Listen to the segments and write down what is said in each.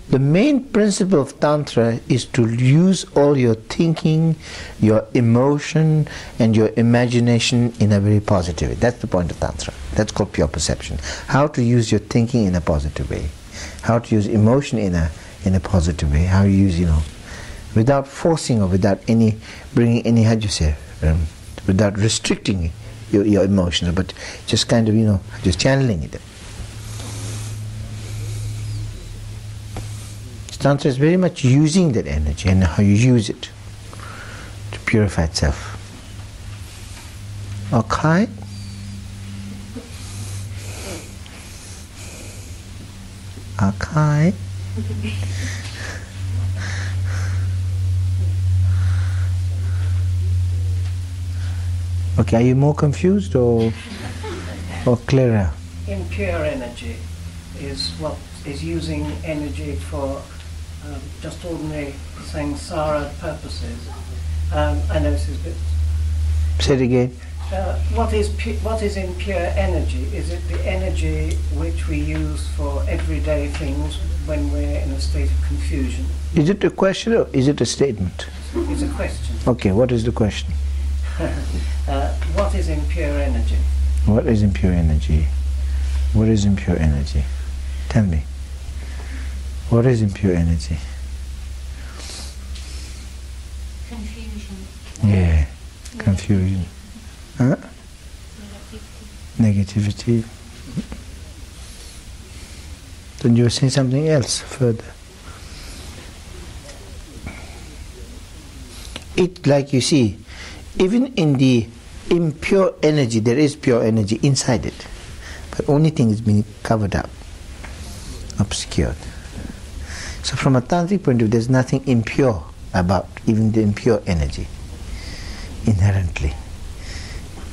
The main principle of Tantra is to use all your thinking, your emotion, and your imagination in a very positive way. That's the point of Tantra. That's called pure perception. How to use your thinking in a positive way. How to use emotion in a positive way. How you use, without forcing or without bringing any, without restricting your emotions, but just kind of, just channeling it. Tantra is very much using that energy and how you use it to purify itself. Okay? Okay? Okay, are you more confused or clearer? Impure energy is what is using energy for just ordinary samsara purposes. I know this is a bit... Say it again. What is impure energy? Is it the energy which we use for everyday things when we're in a state of confusion? Is it a question or is it a statement? It's a question. Okay, what is the question? What is impure energy? What is impure energy? What is impure energy? Tell me. What is impure energy? Confusion. Yeah, confusion. Huh? Negativity. Then you were saying something else further. It, like you see, even in the impure energy, there is pure energy inside it. But only thing is being covered up, obscured. So from a tantric point of view, there's nothing impure about even the impure energy, inherently.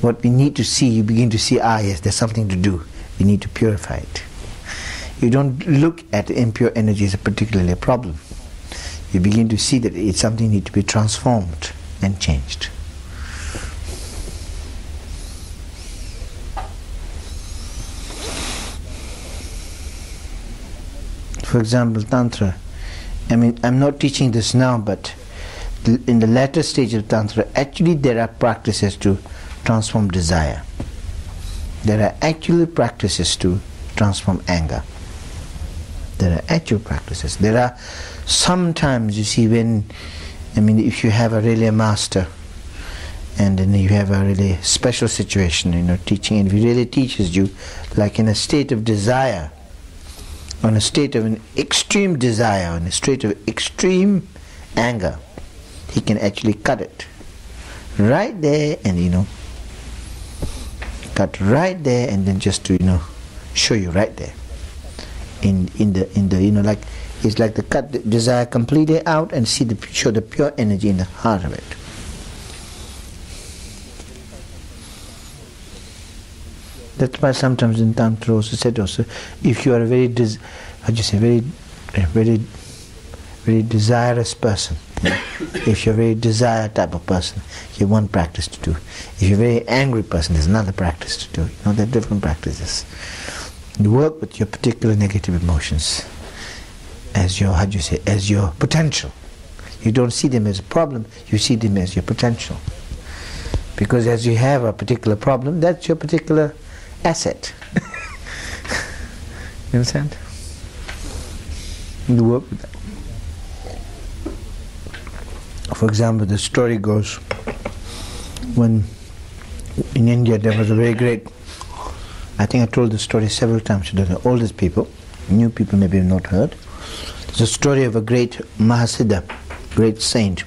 What we need to see, you begin to see, yes, there's something to do. We need to purify it. You don't look at impure energy as a particularly a problem. You begin to see that it's something that needs to be transformed and changed. For example, Tantra. I'm not teaching this now, but in the latter stage of Tantra, actually there are practices to transform desire. There are actually practices to transform anger. There are actual practices. There are sometimes, you see, if you have a master, and then you have a really special situation, teaching, and if he really teaches you, like in a state of desire, on a state of an extreme desire, on a state of extreme anger, he can actually cut it right there, and cut right there, and then just to show you right there in the like it's like to cut the desire completely out and show the pure energy in the heart of it. That's why sometimes in Tantra also said if you are a very very desirous person, if you're a very desire type of person, you have one practice to do. If you're a very angry person, there's another practice to do. There are different practices. You work with your particular negative emotions as your as your potential. You don't see them as a problem, you see them as your potential. Because as you have a particular problem, that's your particular asset. You understand? You work with that. For example, the story goes, when in India there was a very great, I think I told the story several times to the oldest people, new people maybe have not heard. It's a story of a great Mahasiddha, great saint.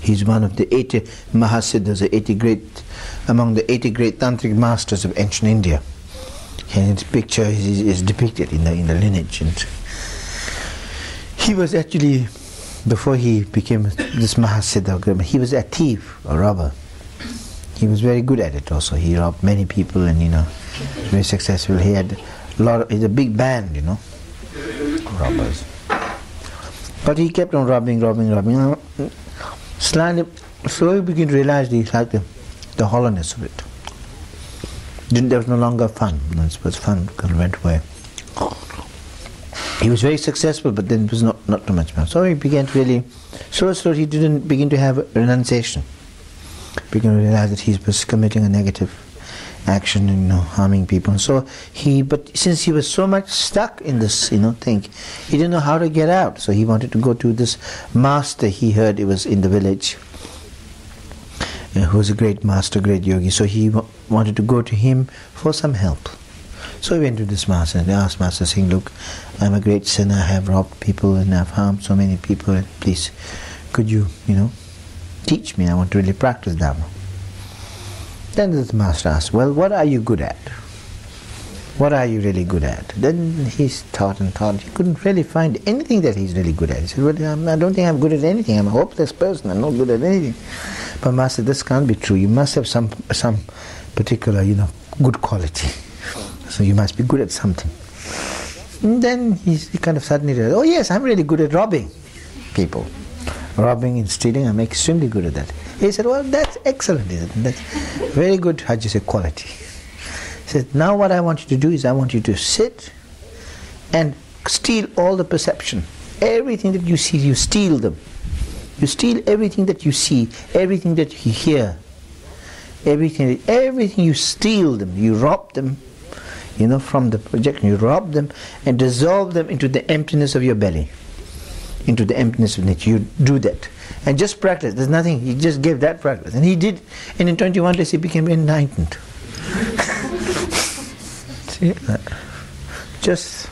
He's one of the 80 Mahasiddhas, among the 80 great tantric masters of ancient India. And his picture is depicted in the lineage. And he was actually, before he became this Mahasiddha, he was a thief, a robber. He was very good at it also. He robbed many people and very successful. He had he's a big band, robbers. But he kept on robbing. Slowly began to realize he liked the hollowness of it. There was no longer fun. It was fun because it went away. He was very successful, but then it was not too much fun. So he began to really, slowly he didn't begin to have renunciation. Began to realize that he was committing a negative action and harming people. And so but since he was so much stuck in this thing, he didn't know how to get out. So he wanted to go to this master. He heard it was in the village, who was a great master, great yogi. So he wanted to go to him for some help. So he went to this master and asked master, saying, "Look, I'm a great sinner. I have robbed people and I've harmed so many people. And please, could you, teach me? I want to really practice Dharma." Then the master asked, "Well, what are you good at? What are you really good at?" Then he thought and thought. He couldn't really find anything that he's really good at. He said, "Well, I don't think I'm good at anything. I'm a hopeless person. I'm not good at anything." But master, this can't be true. You must have some particular, good quality. So you must be good at something. And then he kind of suddenly realized, "Oh yes, I'm really good at robbing people. Robbing and stealing, I'm extremely good at that." He said, "Well, that's excellent, isn't it? That's very good, quality." He said, "Now what I want you to do is I want you to sit and steal all the perception. Everything that you see, you steal them. You steal everything that you see, everything that you hear. Everything you steal them, you rob them, from the projection. You rob them and dissolve them into the emptiness of your belly. Into the emptiness of nature. You do that. And just practice. There's nothing. He just gave that practice. And he did. And in 21 days he became enlightened." See? Just...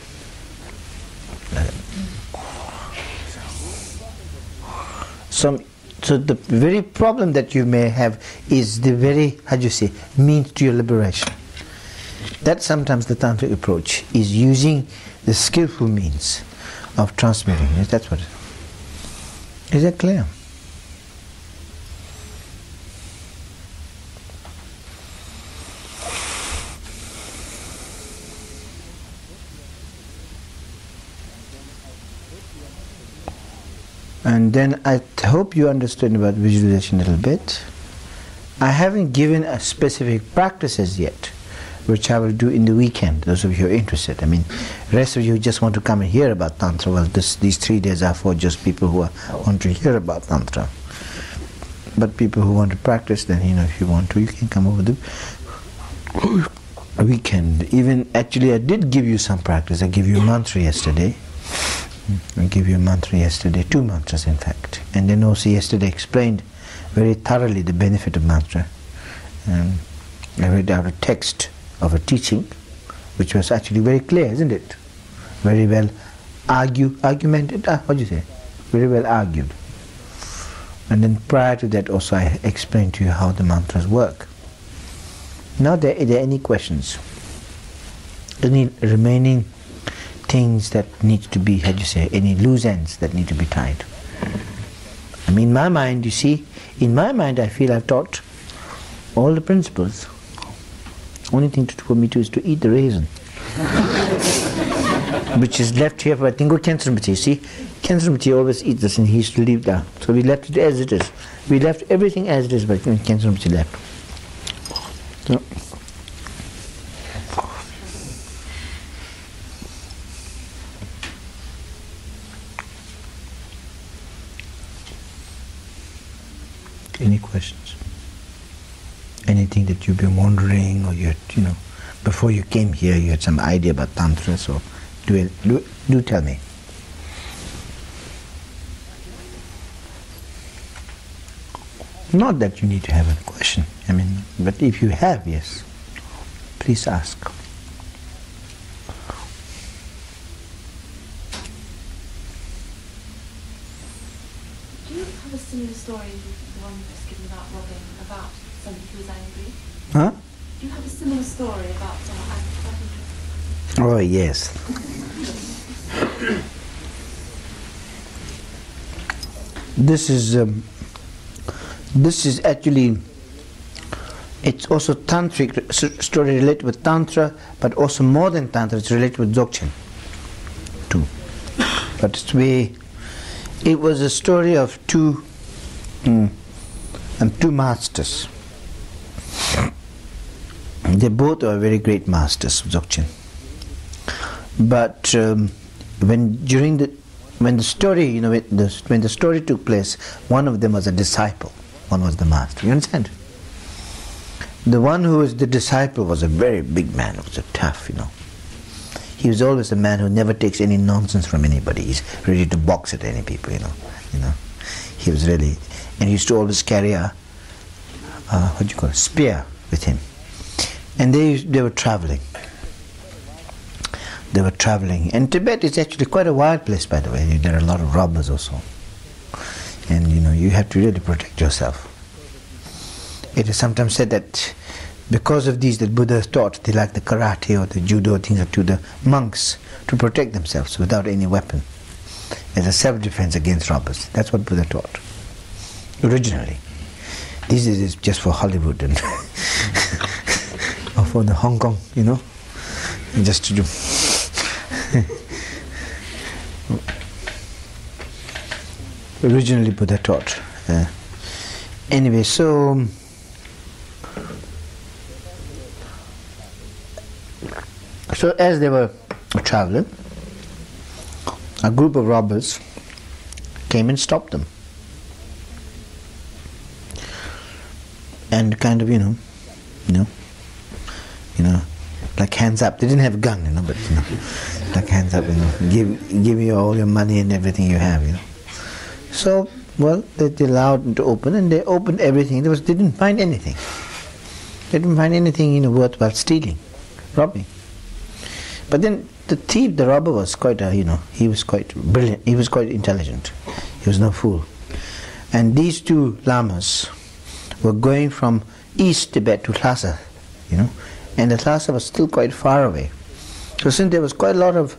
So the very problem that you may have is the very, means to your liberation. That's sometimes the Tantric approach, is using the skillful means of transmuting. Yes, that's what it is. Is that clear? And then I hope you understood about visualization a little bit. I haven't given a specific practices yet, which I will do in the weekend, those of you who are interested. Rest of you just want to come and hear about Tantra. Well, these 3 days are for just people who want to hear about Tantra. But people who want to practice, then, if you want to, you can come over the weekend. Even, actually, I did give you some practice. I gave you a mantra yesterday. I gave you a mantra yesterday, 2 mantras in fact. And then also yesterday explained very thoroughly the benefit of mantra. I read out a text of a teaching, which was actually very clear, isn't it? Very well argumented, very well argued. And then prior to that also I explained to you how the mantras work. Now are there any questions? Any remaining things that need to be, any loose ends that need to be tied? In my mind, I feel I've taught all the principles. Only thing for me to is to eat the raisin, which is left here for, I think, Kensramati. See, Kensramati always eats this and he used to leave that. So we left it as it is. We left everything as it is, but Kensramati left. So, any questions? Anything that you've been wondering, or before you came here you had some idea about Tantra, so do tell me. Not that you need to have a question, but if you have, yes, please ask. Do you have a similar story to the one that's given about robbing, about somebody who was angry? Huh? Do you have a similar story about someone angry? Oh yes. This is actually, it's also tantric story related with Tantra, but also more than Tantra, it's related with Dzogchen too. But it was a story of two masters. They both are very great masters of Dzogchen. But when the story, you know, when the story took place, one of them was a disciple, one was the master. You understand? The one who was the disciple was a very big man, was a tough, you know. He was always a man who never takes any nonsense from anybody. He's ready to box at any people, you know. He was really, and he used to always carry a spear with him. And they were traveling. And Tibet is actually quite a wild place, by the way. There are a lot of robbers also. And you know, you have to really protect yourself. It is sometimes said that because of these, that Buddha taught, they like the karate or the judo things to the monks to protect themselves without any weapon, as a self-defense against robbers. That's what Buddha taught originally. This is just for Hollywood and or for the Hong Kong, you know, just to do. Originally Buddha taught. Anyway, so as they were traveling, a group of robbers came and stopped them. And kind of, you know, like hands up. They didn't have a gun, you know, but you know, like hands up, you know, give you all your money and everything you have, you know. So, well, they allowed them to open, and they opened everything. They didn't find anything. They didn't find anything, you know, worthwhile stealing, robbing. But then the thief, the robber, was quite a, you know, he was quite brilliant. He was quite intelligent. He was no fool. And these two lamas were going from East Tibet to Lhasa, you know, and the Lhasa was still quite far away. So since there was quite a lot of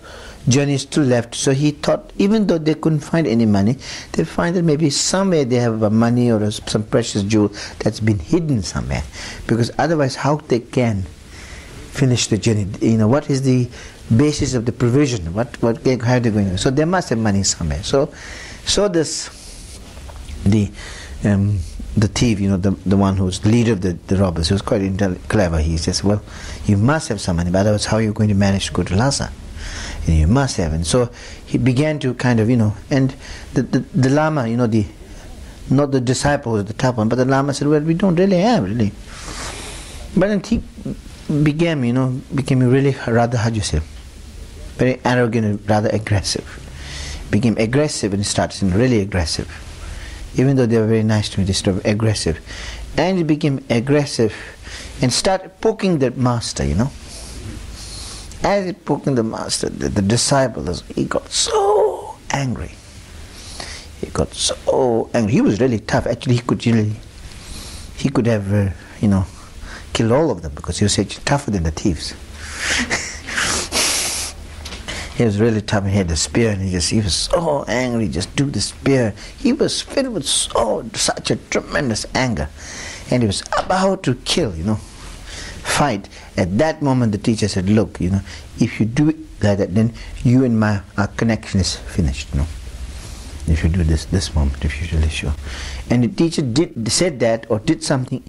journey still left, so he thought, even though they couldn't find any money, they find that maybe somewhere they have money or some precious jewel that's been hidden somewhere, because otherwise how they can finish the journey? You know, what is the basis of the provision? How are they going to do? So they must have money somewhere. So the thief, you know, the one who was the leader of the robbers, he was quite clever. He says, well, you must have some money, but otherwise how are you going to manage to go to Lhasa? You must have. And so he began to kind of, you know, and the Lama, you know, not the disciple was the top one, but the Lama said, well, we don't really have, really. But then he became really rather, how do you say, very arrogant and rather aggressive. Became aggressive and started really aggressive. Even though they were very nice to me, they started aggressive. And he became aggressive and started poking the master, you know. As he poking the master, the disciple, he got so angry. He got so angry. He was really tough. Actually, he could have, you know, killed all of them, because he was actually tougher than the thieves. He was really tough. He had the spear, and he was so angry. Just do the spear. He was filled with such a tremendous anger, and he was about to kill, you know, fight. At that moment, the teacher said, "Look, you know, if you do it like that, then you and our connection is finished, you know. If you do this moment, if you're really sure." And the teacher said that or did something